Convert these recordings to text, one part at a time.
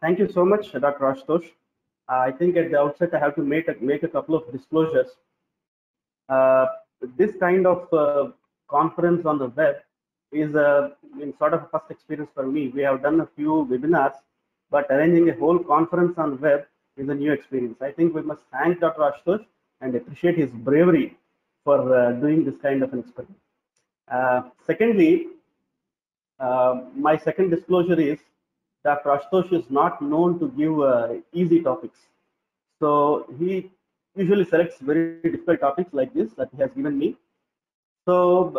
Thank you so much, Dr. Ashutosh. I think at the outset I have to make a couple of disclosures. Uh, this kind of conference on the web is in sort of a first experience for me. We have done a few webinars, but arranging a whole conference on web is a new experience. I think we must thank Dr. Ashutosh and appreciate his bravery for doing this kind of an experiment. Secondly, my second disclosure is that Ashutosh is not known to give easy topics. So he usually selects very difficult topics like this that he has given me. So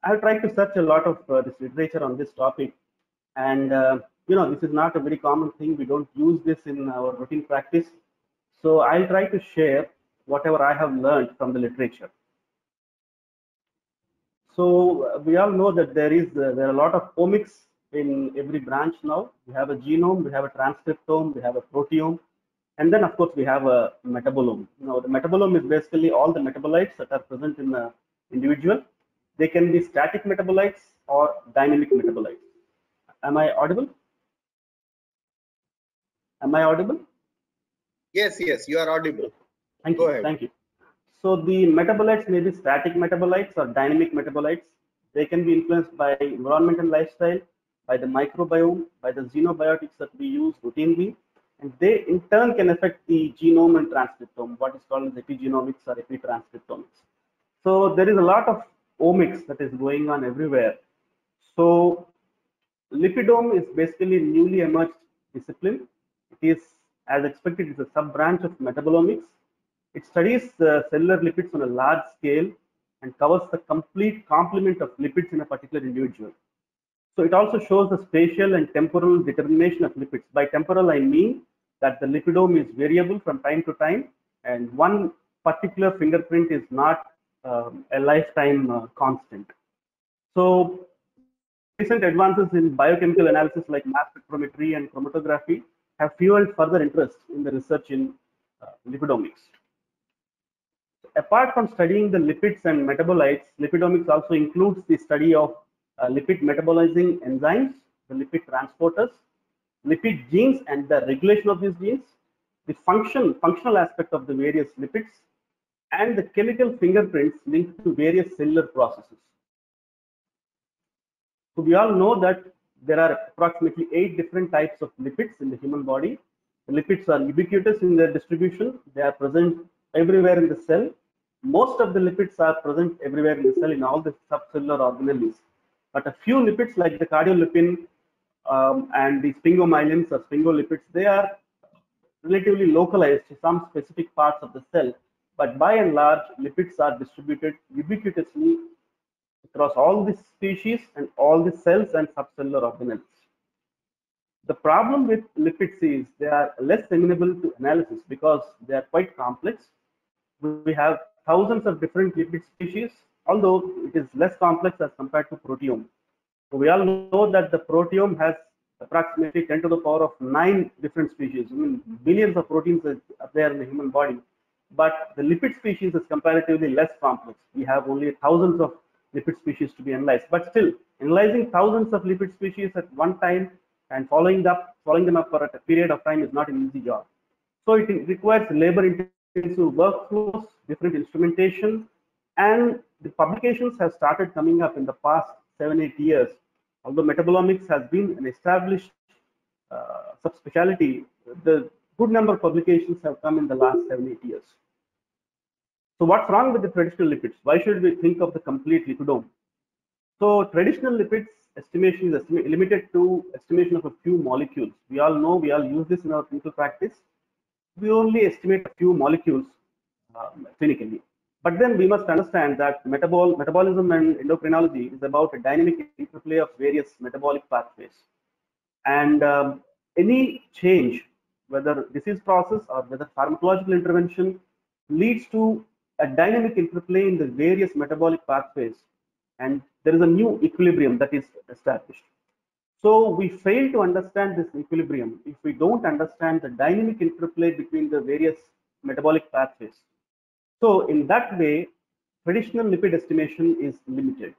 I've tried to search a lot of this literature on this topic, and this is not a very common thing. We don't use this in our routine practice. So I'll try to share whatever I have learned from the literature. So we all know that there are a lot of omics in every branch now. We have a genome, we have a transcriptome, we have a proteome, and then of course we have a metabolome. Now the metabolome is basically all the metabolites that are present in the individual. They can be static metabolites or dynamic metabolites. Am I audible? Am I audible? Yes, you are audible. Thank you. Thank you. So the metabolites may be static metabolites or dynamic metabolites. They can be influenced by environment and lifestyle, by the microbiome, by the xenobiotics that we use routinely, and they in turn can affect the genome and transcriptome, what is called as epigenomics or epitranscriptomics. So there is a lot of omics that is going on everywhere. So lipidome is basically a newly emerged discipline. It is, as expected, it's a sub-branch of metabolomics. It studies cellular lipids on a large scale and covers the complete complement of lipids in a particular individual. So it also shows the spatial and temporal determination of lipids. By temporal, I mean that the lipidome is variable from time to time, and one particular fingerprint is not a lifetime constant. So recent advances in biochemical analysis like mass spectrometry and chromatography have fueled further interest in the research in lipidomics. Apart from studying the lipids and metabolites, lipidomics also includes the study of lipid metabolizing enzymes, the lipid transporters, lipid genes and the regulation of these genes, the functional aspect of the various lipids, and the chemical fingerprints linked to various cellular processes. So we all know that there are approximately 8 different types of lipids in the human body. The lipids are ubiquitous in their distribution. They are present everywhere in the cell. Most of the lipids are present everywhere in the cell in all the subcellular organelles. But a few lipids like the cardiolipin and the sphingomyelins or sphingolipids, they are relatively localized to some specific parts of the cell. But by and large, lipids are distributed ubiquitously across all the species and all the cells and subcellular organelles. The problem with lipids is they are less amenable to analysis because they are quite complex. We have thousands of different lipid species, although it is less complex as compared to proteome. So we all know that the proteome has approximately 10 to the power of 9 different species. I mean, billions of proteins are there in the human body, but the lipid species is comparatively less complex. We have only thousands of lipid species to be analyzed, but still analyzing thousands of lipid species at one time and following them up for a period of time is not an easy job. So it requires labor-intensive workflows, different instrumentation, and the publications have started coming up in the past 7-8 years. Although metabolomics has been an established subspecialty, the good number of publications have come in the last 7-8 years. So what's wrong with the traditional lipids? Why should we think of the complete lipidome? So traditional lipids estimation is limited to estimation of a few molecules. We all know, we all use this in our clinical practice. We only estimate a few molecules clinically. But then we must understand that metabolism and endocrinology is about a dynamic interplay of various metabolic pathways. And any change, whether disease process or whether pharmacological intervention, leads to a dynamic interplay in the various metabolic pathways. And there is a new equilibrium that is established. So we fail to understand this equilibrium if we don't understand the dynamic interplay between the various metabolic pathways. So in that way, traditional lipid estimation is limited.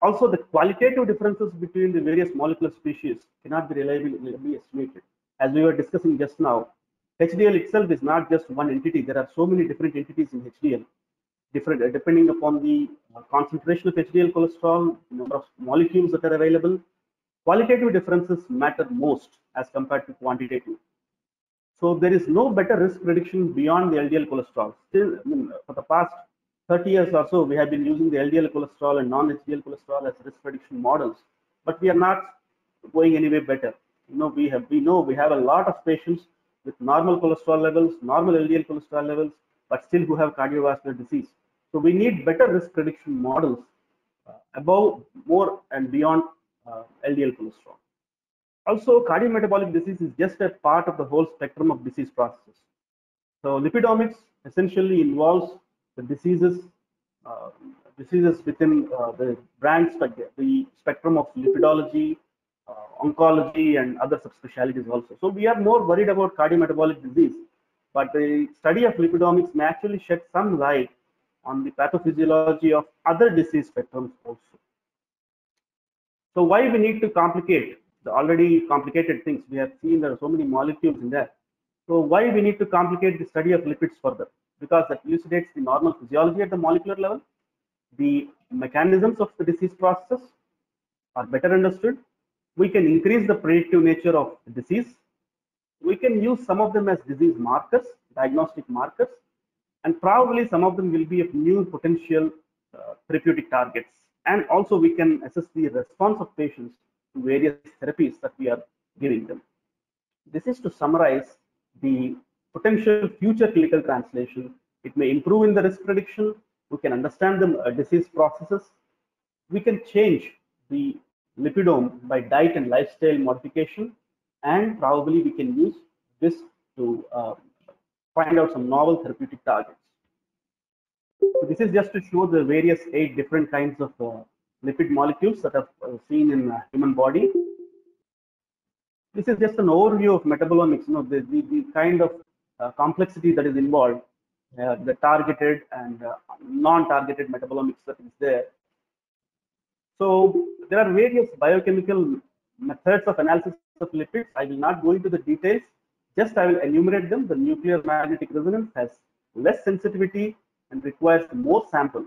Also, the qualitative differences between the various molecular species cannot be reliably estimated. as we were discussing just now, HDL itself is not just one entity. There are so many different entities in HDL, different depending upon the concentration of HDL cholesterol, number of molecules that are available. Qualitative differences matter most as compared to quantitative. So there is no better risk prediction beyond the LDL cholesterol. Still, for the past 30 years or so, we have been using the LDL cholesterol and non-HDL cholesterol as risk prediction models, but we are not going any way better. We have a lot of patients with normal cholesterol levels, normal LDL cholesterol levels, but still who have cardiovascular disease. So we need better risk prediction models above, more, and beyond LDL cholesterol. Also, cardiometabolic disease is just a part of the whole spectrum of disease processes. So lipidomics essentially involves the diseases within the the spectrum of lipidology, oncology, and other subspecialties also. So we are more worried about cardiometabolic disease, but the study of lipidomics may actually shed some light on the pathophysiology of other disease spectrums also. So why we need to complicate the already complicated things? We have seen there are so many molecules in there. So why we need to complicate the study of lipids further? Because that elucidates the normal physiology at the molecular level. The mechanisms of the disease processes are better understood. We can increase the predictive nature of the disease. We can use some of them as disease markers, diagnostic markers, and probably some of them will be of new potential therapeutic targets. And also we can assess the response of patients to various therapies that we are giving them. This is to summarize the potential future clinical translation. It may improve in the risk prediction. We can understand the disease processes. We can change the lipidome by diet and lifestyle modification, and probably we can use this to find out some novel therapeutic targets. So this is just to show the various 8 different kinds of lipid molecules that are seen in the human body. This is just an overview of metabolomics, the kind of complexity that is involved, the targeted and non-targeted metabolomics that is there. So there are various biochemical methods of analysis of lipids. I will not go into the details, just I will enumerate them. The nuclear magnetic resonance has less sensitivity and requires more sample,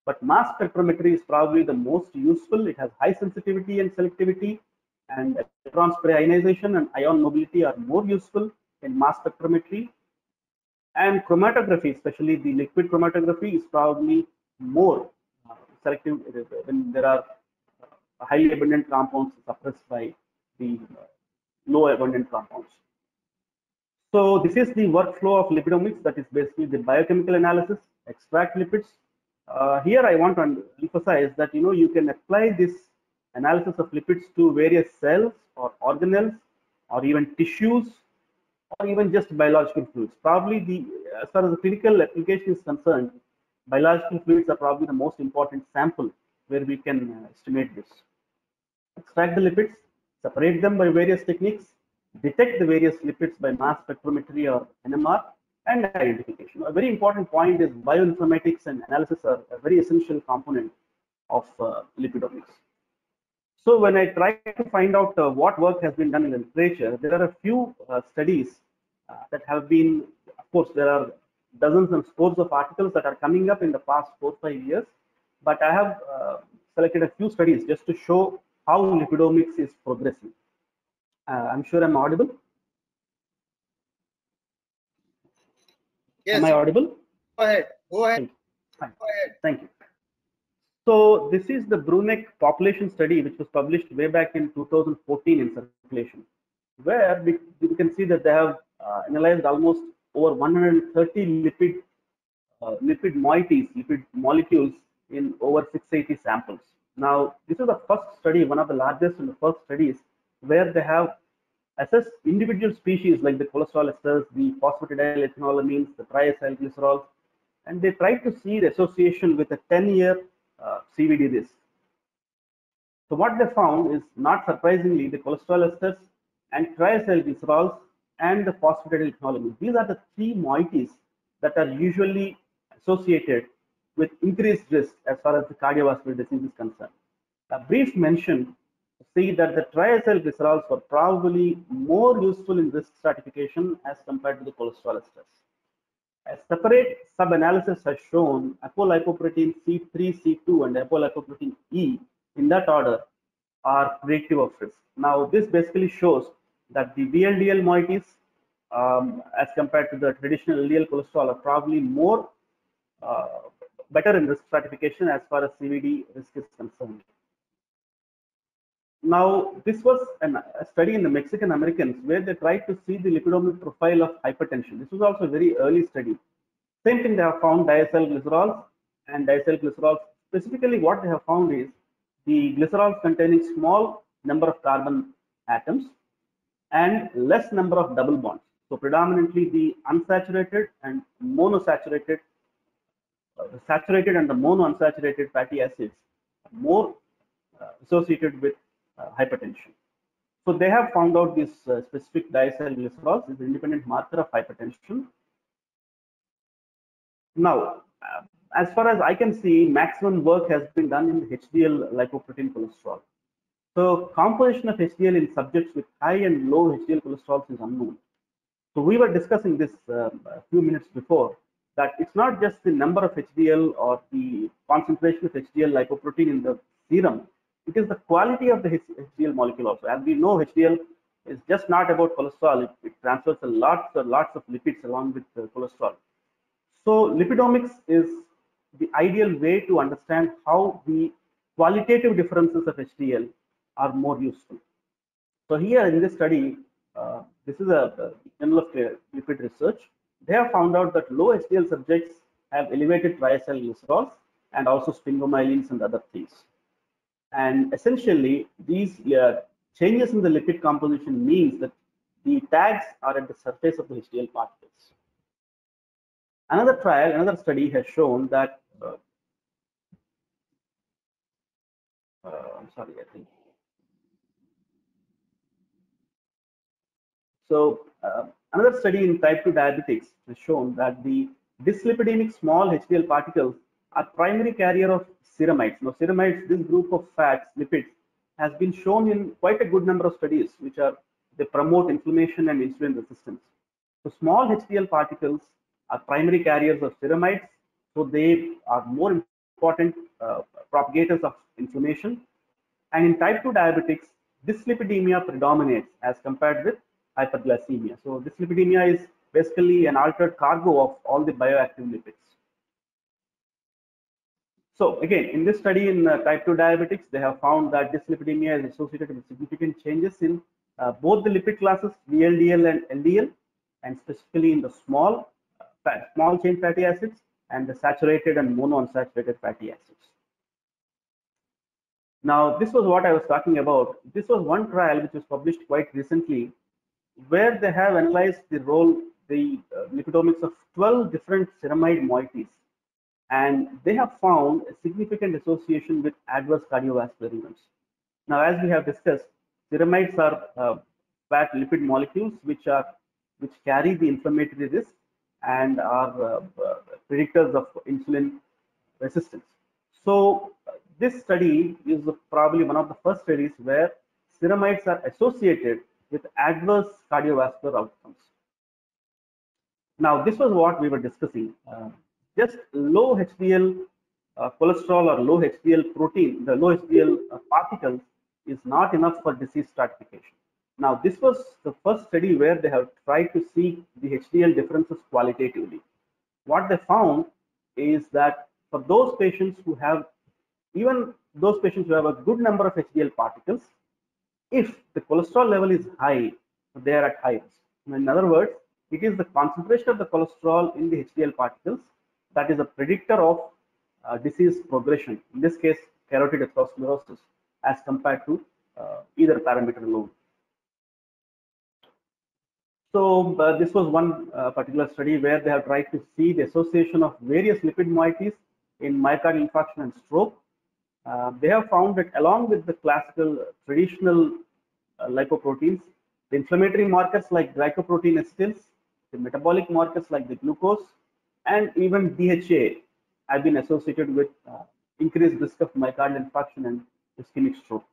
but mass spectrometry is probably the most useful. It has high sensitivity and selectivity, and electron spray ionization and ion mobility are more useful in mass spectrometry. And chromatography, especially the liquid chromatography, is probably more selective when there are highly abundant compounds suppressed by the low abundant compounds. So this is the workflow of lipidomics, that is basically the biochemical analysis, extract lipids. Here I want to emphasize that you can apply this analysis of lipids to various cells or organelles or even tissues or even just biological fluids. Probably as far as the clinical application is concerned, biological fluids are probably the most important sample where we can estimate this. Extract the lipids, separate them by various techniques, detect the various lipids by mass spectrometry or NMR, and identification. A very important point is bioinformatics and analysis are a very essential component of lipidomics. So when I try to find out what work has been done in the literature, there are a few studies that have been, of course, there are dozens and scores of articles that are coming up in the past 4-5 years, but I have selected a few studies just to show how lipidomics is progressing. I'm sure I'm audible. Yes. Am I audible? Go ahead. Go ahead. Go ahead. Thank you. So this is the Bruneck population study, which was published way back in 2014 in Circulation, where we can see that they have analyzed almost over 130 lipid moieties, lipid molecules in over 680 samples. Now, this is the first study, one of the largest and the first studies, where they have assessed individual species like the cholesterol esters, the phosphatidylethanolamines, the triacylglycerols, and they tried to see the association with a 10-year CVD risk. So what they found is, not surprisingly, the cholesterol esters and triacylglycerols and the phosphatidylethanolamines. These are the 3 moieties that are usually associated with increased risk as far as the cardiovascular disease is concerned. A brief mention see that the triacylglycerols were probably more useful in risk stratification as compared to the cholesterol esters. A separate sub-analysis has shown apolipoprotein C3, C2, and apolipoprotein E in that order are predictive of risk. Now, this basically shows that the VLDL moieties, as compared to the traditional LDL cholesterol, are probably more better in risk stratification as far as CVD risk is concerned. Now, this was a study in the Mexican Americans where they tried to see the lipidomic profile of hypertension. This was also a very early study. Same thing, they have found diacylglycerols, and diacylglycerols, specifically what they have found is the glycerols containing small number of carbon atoms and less number of double bonds. So predominantly the unsaturated and monosaturated, the saturated and the monounsaturated fatty acids are more associated with hypertension. So they have found out this specific diacylglycerols is an independent marker of hypertension. Now, as far as I can see, maximum work has been done in the HDL lipoprotein cholesterol. So composition of HDL in subjects with high and low HDL cholesterol is unknown. So we were discussing this a few minutes before, that it's not just the number of HDL or the concentration of HDL lipoprotein in the serum, it is the quality of the HDL molecule also. As we know, HDL is just not about cholesterol, it transfers lots of lipids along with cholesterol. So lipidomics is the ideal way to understand how the qualitative differences of HDL are more useful. So here in this study, this is a Journal of Lipid Research. They have found out that low HDL subjects have elevated triacylglycerols and also sphingomyelins and other things. And essentially, these changes in the lipid composition means that the tags are at the surface of the HDL particles. Another study has shown that, I'm sorry, I think. So another study in type 2 diabetics has shown that the dyslipidemic small HDL particles are primary carrier of ceramides. Now, ceramides, this group of fats, lipids, has been shown in quite a good number of studies, they promote inflammation and insulin resistance. So small HDL particles are primary carriers of ceramides, so they are more important propagators of inflammation. And in type 2 diabetics, dyslipidemia predominates as compared with hyperglycemia. So dyslipidemia is basically an altered cargo of all the bioactive lipids. So again, in this study in type 2 diabetics, they have found that dyslipidemia is associated with significant changes in both the lipid classes, VLDL and LDL, and specifically in the small chain fatty acids and the saturated and monounsaturated fatty acids. Now, this was what I was talking about. This was one trial which was published quite recently, where they have analyzed the lipidomics of 12 different ceramide moieties, and they have found a significant association with adverse cardiovascular events. Now, as we have discussed, ceramides are fat lipid molecules which carry the inflammatory risk and are predictors of insulin resistance. So this study is probably one of the first studies where ceramides are associated with adverse cardiovascular outcomes. Now, this was what we were discussing. Just low HDL cholesterol or low HDL protein, the low HDL particles is not enough for disease stratification. Now, this was the first study where they have tried to see the HDL differences qualitatively. What they found is that for those patients who have, even those patients who have a good number of HDL particles, if the cholesterol level is high, they are at high risk. In other words, it is the concentration of the cholesterol in the HDL particles that is a predictor of disease progression, in this case, carotid atherosclerosis, as compared to either parameter alone. So this was one particular study where they have tried to see the association of various lipid moieties in myocardial infarction and stroke. They have found that along with the classical traditional lipoproteins, the inflammatory markers like glycoprotein acetyls, the metabolic markers like the glucose, and even DHA have been associated with increased risk of myocardial infarction and ischemic stroke.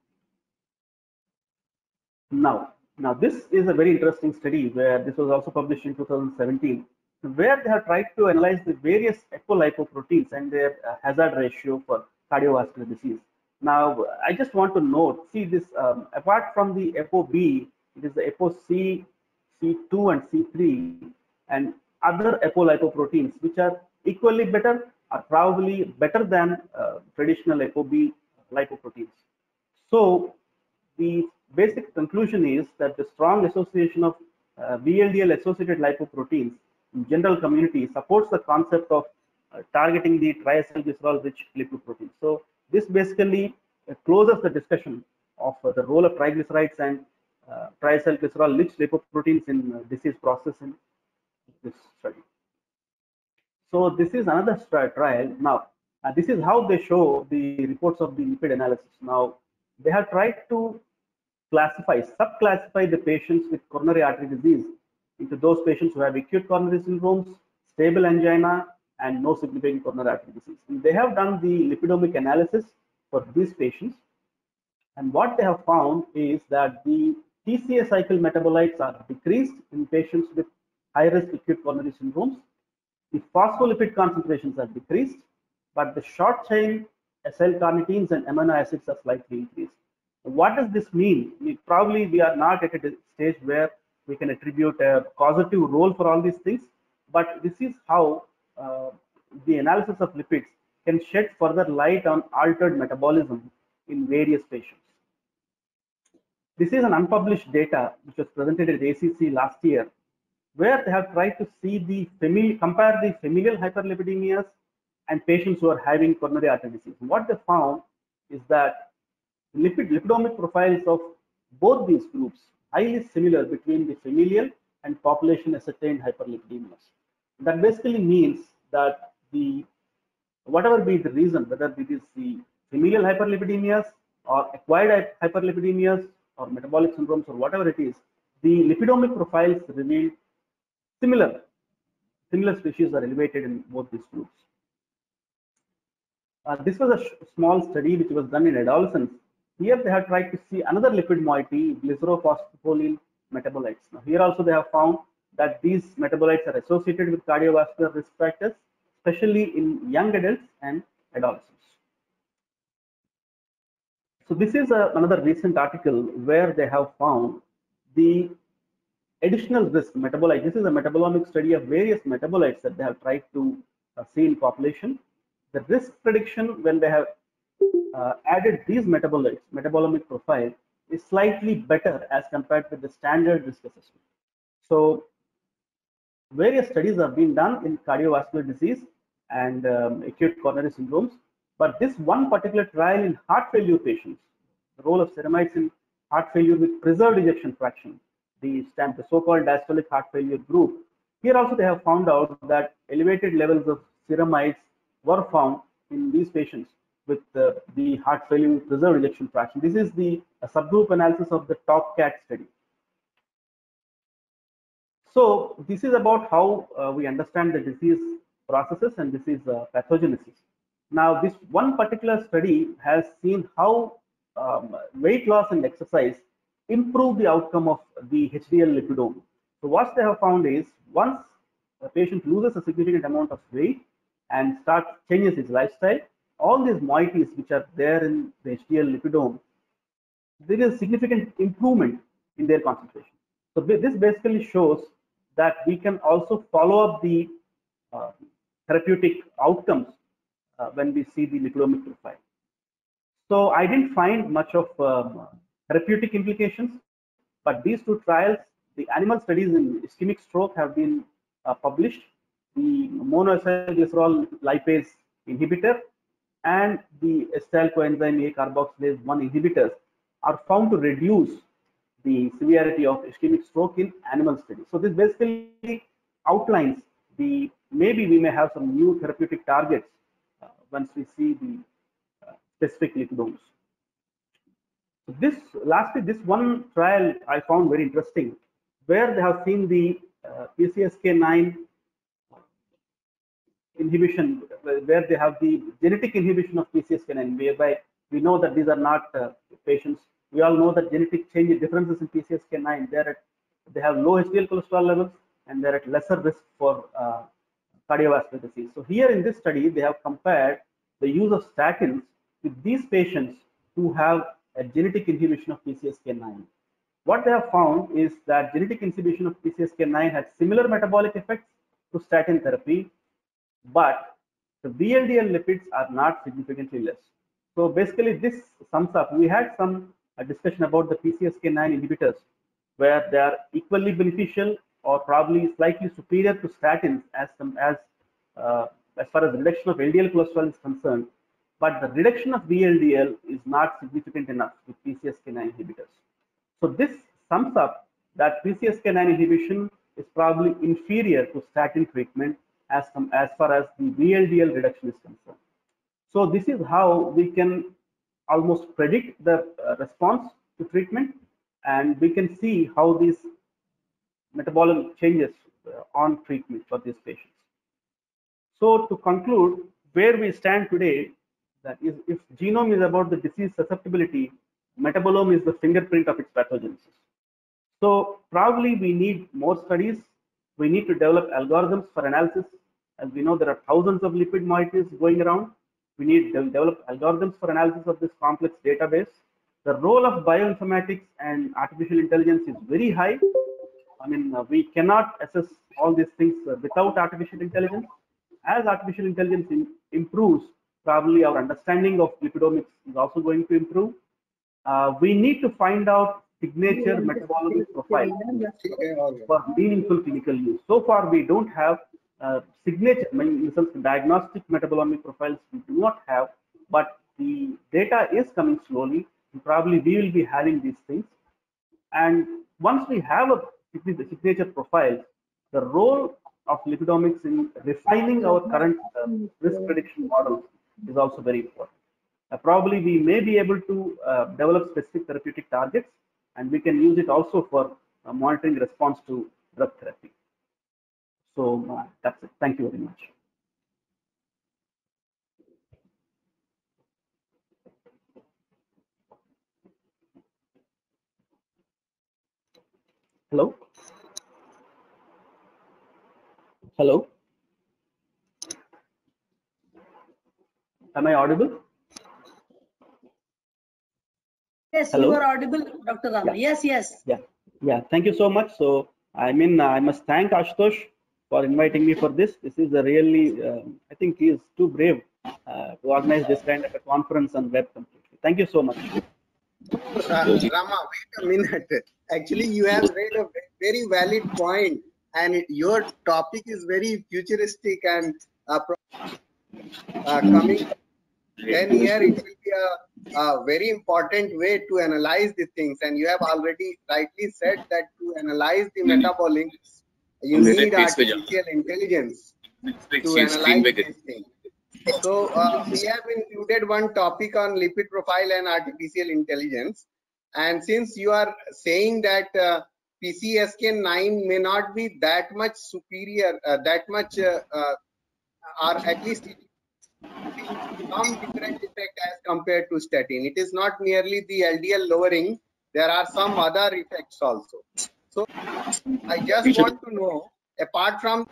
Now this is a very interesting study where this was also published in 2017, where they have tried to analyze the various apolipoproteins and their hazard ratio for cardiovascular disease. Now, I just want to note, see this, apart from the ApoB, it is the ApoC, C2 and C3, and other apolipoproteins, which are equally better or probably better than traditional ApoB lipoproteins. So the basic conclusion is that the strong association of VLDL associated lipoproteins in general community supports the concept of targeting the triacylglycerol rich lipoproteins. So this basically closes the discussion of the role of triglycerides and triacylglycerol rich lipoproteins in disease process in this study. So this is another trial. Now, this is how they show the reports of the lipid analysis. Now, they have tried to subclassify the patients with coronary artery disease into those patients who have acute coronary syndromes, stable angina, and no significant coronary artery disease. And they have done the lipidomic analysis for these patients. And what they have found is that the TCA cycle metabolites are decreased in patients with high-risk acute coronary syndromes. The phospholipid concentrations are decreased, but the short-chain acylcarnitines and amino acids are slightly increased. What does this mean? Probably we are not at a stage where we can attribute a causative role for all these things, but this is how the analysis of lipids can shed further light on altered metabolism in various patients. This is an unpublished data which was presented at ACC last year, where they have tried to see compare the familial hyperlipidemias and patients who are having coronary artery disease. What they found is that lipidomic profiles of both these groups highly similar between the familial and population ascertained hyperlipidemias. That basically means that whatever be the reason, whether it is the familial hyperlipidemias or acquired hyperlipidemias or metabolic syndromes or whatever it is, the lipidomic profiles reveal similar species are elevated in both these groups. This was a small study which was done in adolescents. Here they have tried to see another lipid moiety, glycerophospholine metabolites. Now here also they have found that these metabolites are associated with cardiovascular risk factors, especially in young adults and adolescents. So this is another recent article where they have found the additional risk metabolites. This is a metabolomic study of various metabolites that they have tried to see in population. The risk prediction when they have added these metabolomic profile is slightly better as compared with the standard risk assessment. So various studies have been done in cardiovascular disease and acute coronary syndromes, but this one particular trial in heart failure patients, the role of ceramides in heart failure with preserved ejection fraction, the so-called diastolic heart failure group. Here also they have found out that elevated levels of ceramides were found in these patients with the heart failure with preserved ejection fraction. This is the subgroup analysis of the TOPCAT study. So this is about how we understand the disease processes and disease pathogenesis. Now this one particular study has seen how weight loss and exercise improve the outcome of the HDL lipidome. So what they have found is once a patient loses a significant amount of weight and changes his lifestyle, all these moieties which are there in the HDL lipidome, there is significant improvement in their concentration. So this basically shows that we can also follow up the therapeutic outcomes when we see the lipidomic profile. So I didn't find much of therapeutic implications, but these two trials, the animal studies in ischemic stroke have been published. The monoacylglycerol lipase inhibitor and the acetyl coenzyme A carboxylase 1 inhibitors are found to reduce the severity of ischemic stroke in animal studies. So this basically outlines maybe we may have some new therapeutic targets once we see the specific lipidomes. Lastly, this one trial I found very interesting, where they have seen the PCSK9 inhibition, where they have the genetic inhibition of PCSK9, whereby we know that these are not patients We all know that genetic change differences in PCSK9, they have low HDL cholesterol levels and they're at lesser risk for cardiovascular disease. So here in this study, they have compared the use of statins with these patients who have a genetic inhibition of PCSK9. What they have found is that genetic inhibition of PCSK9 has similar metabolic effects to statin therapy, but the VLDL lipids are not significantly less. So basically, this sums up. We had some discussion about the PCSK9 inhibitors, where they are equally beneficial or probably slightly superior to statins as far as reduction of LDL cholesterol is concerned. But the reduction of VLDL is not significant enough with PCSK9 inhibitors. So this sums up that PCSK9 inhibition is probably inferior to statin treatment as far as the VLDL reduction is concerned. So this is how we can almost predict the response to treatment, and we can see how these metabolic changes on treatment for these patients. So to conclude, where we stand today, that is, if genome is about the disease susceptibility, metabolome is the fingerprint of its pathogenesis. So probably we need more studies. We need to develop algorithms for analysis. As we know, there are thousands of lipid moieties going around. We need to develop algorithms for analysis of this complex database. The role of bioinformatics and artificial intelligence is very high. I mean, we cannot assess all these things without artificial intelligence. As artificial intelligence improves, probably our understanding of lipidomics is also going to improve. We need to find out signature metabolic profile for meaningful clinical use. So far, we don't have signature, in the sense diagnostic metabolomic profiles we do not have, but the data is coming slowly. And probably we will be having these things. And once we have a signature profile, the role of lipidomics in refining our current risk prediction models is also very important. Probably we may be able to develop specific therapeutic targets, and we can use it also for monitoring response to drug therapy. So that's it. Thank you very much. Hello? Hello? Am I audible? Yes, Hello? you are audible, Dr. Rama. Yeah. Yes. Yeah. Thank you so much. So, I mean, I must thank Ashutosh for inviting me for this. This is a really, I think he is too brave to organize this kind of a conference on web completely. Thank you so much. Rama, wait a minute. Actually, you have made a very valid point, and your topic is very futuristic and coming 10 years, it will be a very important way to analyze the things. And you have already rightly said that to analyze the metabolics, you need artificial intelligence to analyze these things. So we have included one topic on lipid profile and artificial intelligence. And since you are saying that PCSK9 may not be that much superior, or at least some different effect as compared to statin. It is not merely the LDL lowering, there are some other effects also. So I just want to know, apart from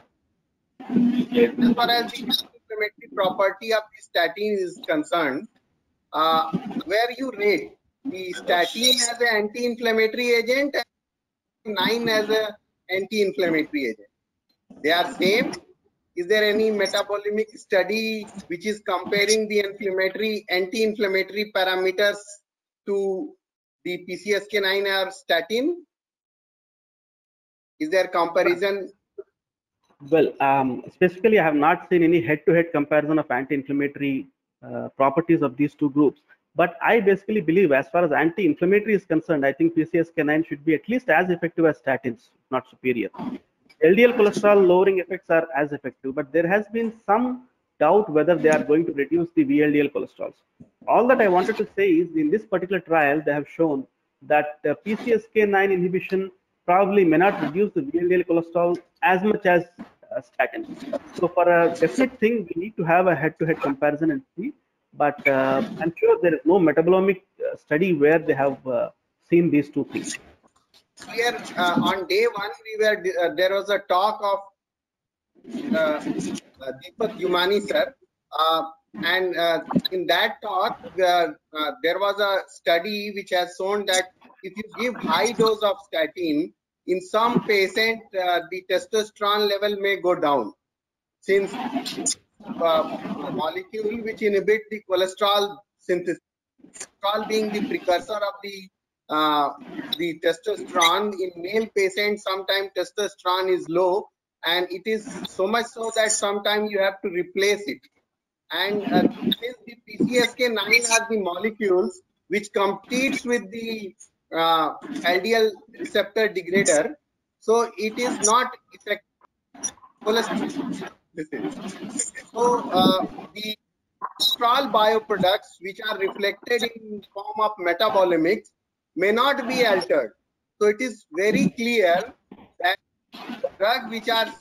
as far as the inflammatory property of the statin is concerned, where you rate the statin as an anti-inflammatory agent and 9 as an anti-inflammatory agent. They are same. Is there any metabolomic study which is comparing the anti-inflammatory parameters to the PCSK9 or statin? Is there comparison? Well, specifically, I have not seen any head-to-head comparison of anti-inflammatory properties of these two groups. But I basically believe, as far as anti-inflammatory is concerned, I think PCSK9 should be at least as effective as statins, not superior. LDL cholesterol lowering effects are as effective, but there has been some doubt whether they are going to reduce the VLDL cholesterols. All that I wanted to say is, in this particular trial, they have shown that PCSK9 inhibition probably may not reduce the VLDL cholesterol as much as statin. So for a definite thing, we need to have a head-to-head comparison and see. but I'm sure there is no metabolomic study where they have seen these two things. Here on day one, there was a talk of Deepak Yumani sir, and in that talk, there was a study which has shown that if you give high dose of statin, in some patient, the testosterone level may go down, since molecule which inhibit the cholesterol synthesis, cholesterol being the precursor of the testosterone. In male patients, sometimes testosterone is low, and it is so much so that sometimes you have to replace it. And since the PCSK9 are the molecules which competes with the LDL receptor degrader, so it is not effective cholesterol. So the cholesterol bioproducts which are reflected in form of metabolimics may not be altered. So it is very clear that drugs which are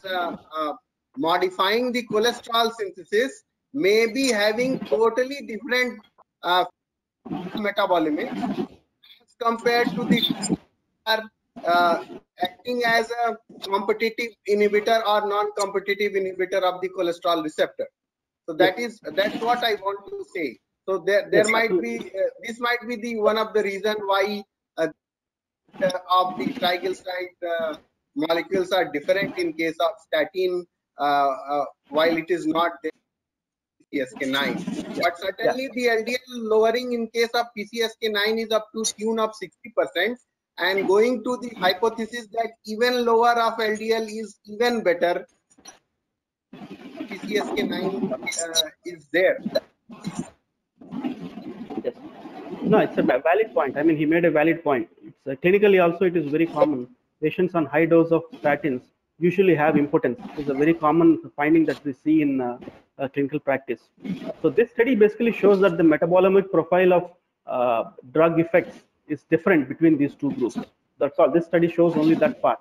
modifying the cholesterol synthesis may be having totally different metabolomics as compared to the acting as a competitive inhibitor or non-competitive inhibitor of the cholesterol receptor. So that's what I want to say. So there might be this might be the one of the reason why of the triglyceride molecules are different in case of statin, while it is not there in PCSK9. But certainly the LDL lowering in case of PCSK9 is up to tune of 60%, and going to the hypothesis that even lower of LDL is even better. PCSK9 is there. Yes. No, it's a valid point. I mean, he made a valid point. It's clinically also it is very common. Patients on high dose of statins usually have impotence. It's a very common finding that we see in clinical practice. So this study basically shows that the metabolomic profile of drug effects is different between these two groups. That's all. This study shows only that part.